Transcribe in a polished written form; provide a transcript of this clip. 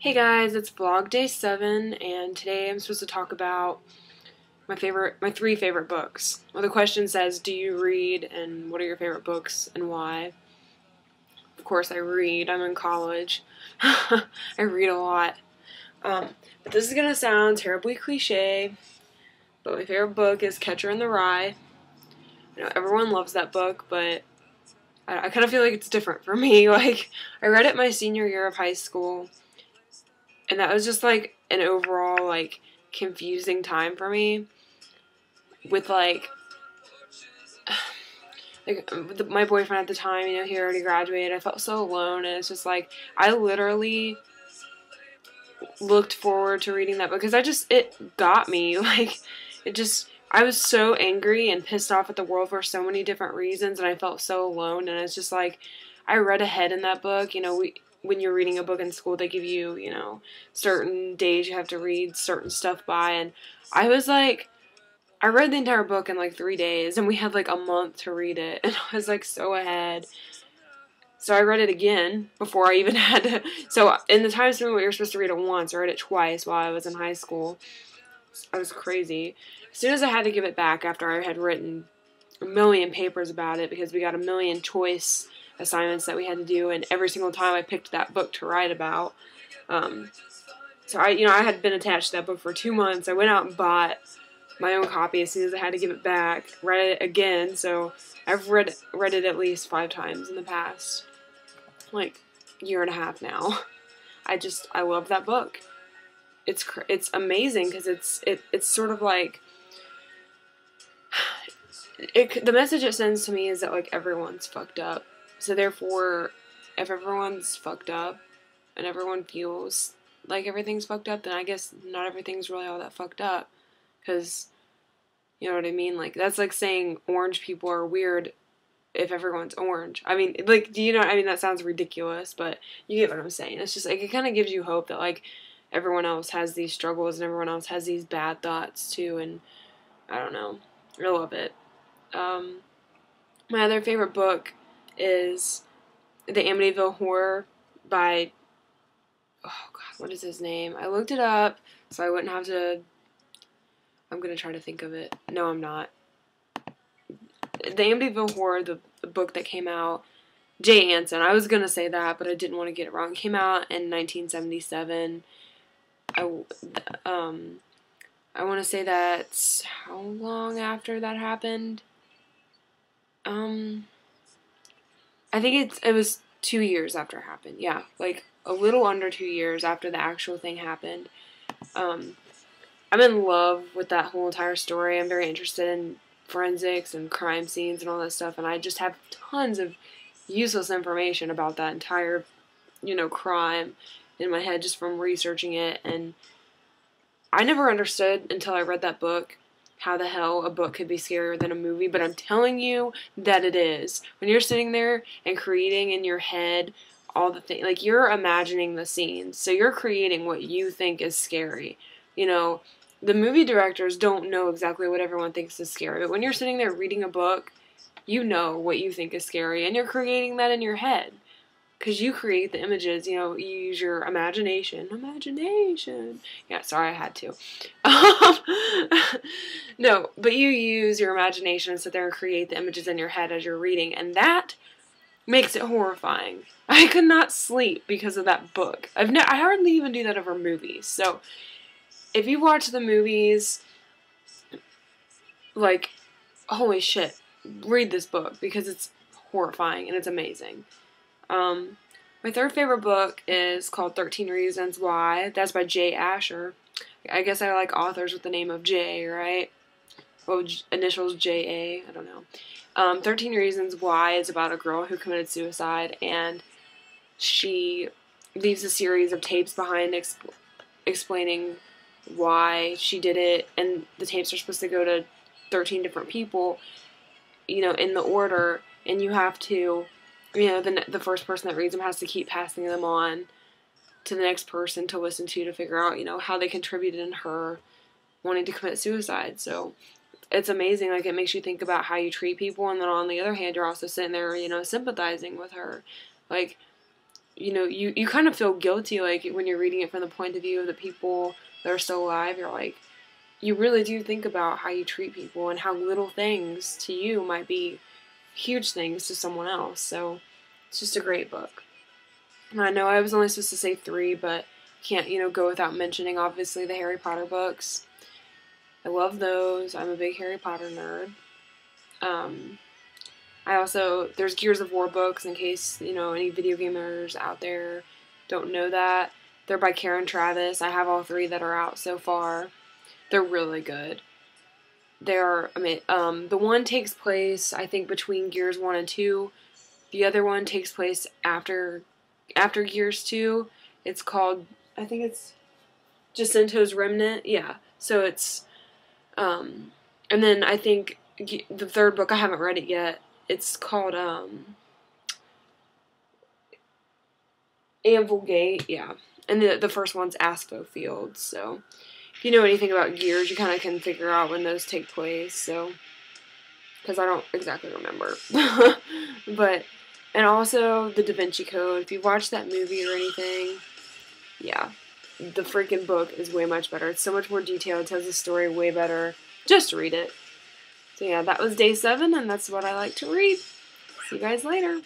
Hey guys, it's vlog day 7, and today I'm supposed to talk about my three favorite books. Well, the question says, do you read, and what are your favorite books, and why? Of course I read. I'm in college. I read a lot. But this is gonna sound terribly cliche, but my favorite book is Catcher in the Rye. I know everyone loves that book, but I kind of feel like it's different for me. Like, I read it my senior year of high school, and that was just like an overall like confusing time for me with my boyfriend at the time, he already graduated. I felt so alone, and it's just like I literally looked forward to reading that book because it got me. Like, I was so angry and pissed off at the world for so many different reasons, and I felt so alone. And it's just like I read ahead in that book. When you're reading a book in school, they give you, certain days you have to read certain stuff by, and I was like, I read the entire book in like 3 days, and we had like a month to read it, and I was like so ahead. So I read it again before I even had to. So in the time span where you're supposed to read it once, I read it twice while I was in high school. I was crazy. As soon as I had to give it back after I had written a million papers about it, because we got a million choice assignments that we had to do, and every single time I picked that book to write about. So I had been attached to that book for 2 months. I went out and bought my own copy as soon as I had to give it back. Read it again, so I've read it at least 5 times in the past, like, year and a half now. I love that book. It's amazing because it's sort of like the message it sends to me is that like everyone's fucked up. So therefore, if everyone's fucked up and everyone feels like everything's fucked up, then I guess not everything's really all that fucked up. Because, you know what I mean? Like, that's like saying orange people are weird if everyone's orange. I mean, like, do you know? I mean, that sounds ridiculous, but you get what I'm saying. It's just like, it kind of gives you hope that like everyone else has these struggles and everyone else has these bad thoughts too. And I don't know. I love it. My other favorite book is The Amityville Horror by, oh god, what is his name? I looked it up so I wouldn't have to. I'm gonna try to think of it. No, I'm not. The Amityville Horror, the book that came out, Jay Anson. I was gonna say that, but I didn't want to get it wrong. It came out in 1977. I want to say that's how long after that happened. I think it was 2 years after it happened. Yeah, like a little under 2 years after the actual thing happened. I'm in love with that whole entire story. I'm very interested in forensics and crime scenes and all that stuff, and I just have tons of useless information about that entire, crime in my head just from researching it. And I never understood until I read that book how the hell a book could be scarier than a movie, but I'm telling you that it is. When you're sitting there and creating in your head all the things, like, you're imagining the scenes, so you're creating what you think is scary. The movie directors don't know exactly what everyone thinks is scary, but when you're sitting there reading a book, you know what you think is scary, and you're creating that in your head. Because you create the images, you use your imagination. Imagination. Yeah, sorry, I had to. No, but you use your imagination and sit there and create the images in your head as you're reading, and that makes it horrifying. I could not sleep because of that book. I hardly even do that over movies. So, if you watch the movies, like, holy shit, read this book because it's horrifying and it's amazing. My third favorite book is called 13 Reasons Why. That's by Jay Asher. I guess I like authors with the name of Jay, right? Well, initials J.A., I don't know. 13 Reasons Why is about a girl who committed suicide, and she leaves a series of tapes behind explaining why she did it, and the tapes are supposed to go to 13 different people, in the order, and you have to, the first person that reads them has to keep passing them on to the next person to listen to figure out, how they contributed in her wanting to commit suicide. So it's amazing. Like, it makes you think about how you treat people, and then on the other hand, you're also sitting there, sympathizing with her. Like, you know, you kind of feel guilty, like, when you're reading it from the point of view of the people that are still alive. You're like, you really do think about how you treat people and how little things to you might be huge things to someone else. So it's just a great book. And I know I was only supposed to say 3, but can't, you know, go without mentioning, obviously, the Harry Potter books. I love those. I'm a big Harry Potter nerd. There's Gears of War books, in case, you know, any video gamers out there don't know that. They're by Karen Travis. I have all 3 that are out so far. They're really good. The one takes place, I think, between Gears 1 and 2. The other one takes place after Gears 2. It's called, I think it's Jacinto's Remnant. Yeah. So it's, and then I think the 3rd book, I haven't read it yet. It's called, Anvil Gate. Yeah. And the first one's Aspho Fields. So if you know anything about Gears, you kind of can figure out when those take place. So, because I don't exactly remember. But, and also the Da Vinci Code. If you watch that movie or anything, yeah, the freaking book is way much better. It's so much more detailed. It tells the story way better. Just read it. So yeah, that was day 7, and that's what I like to read. See you guys later.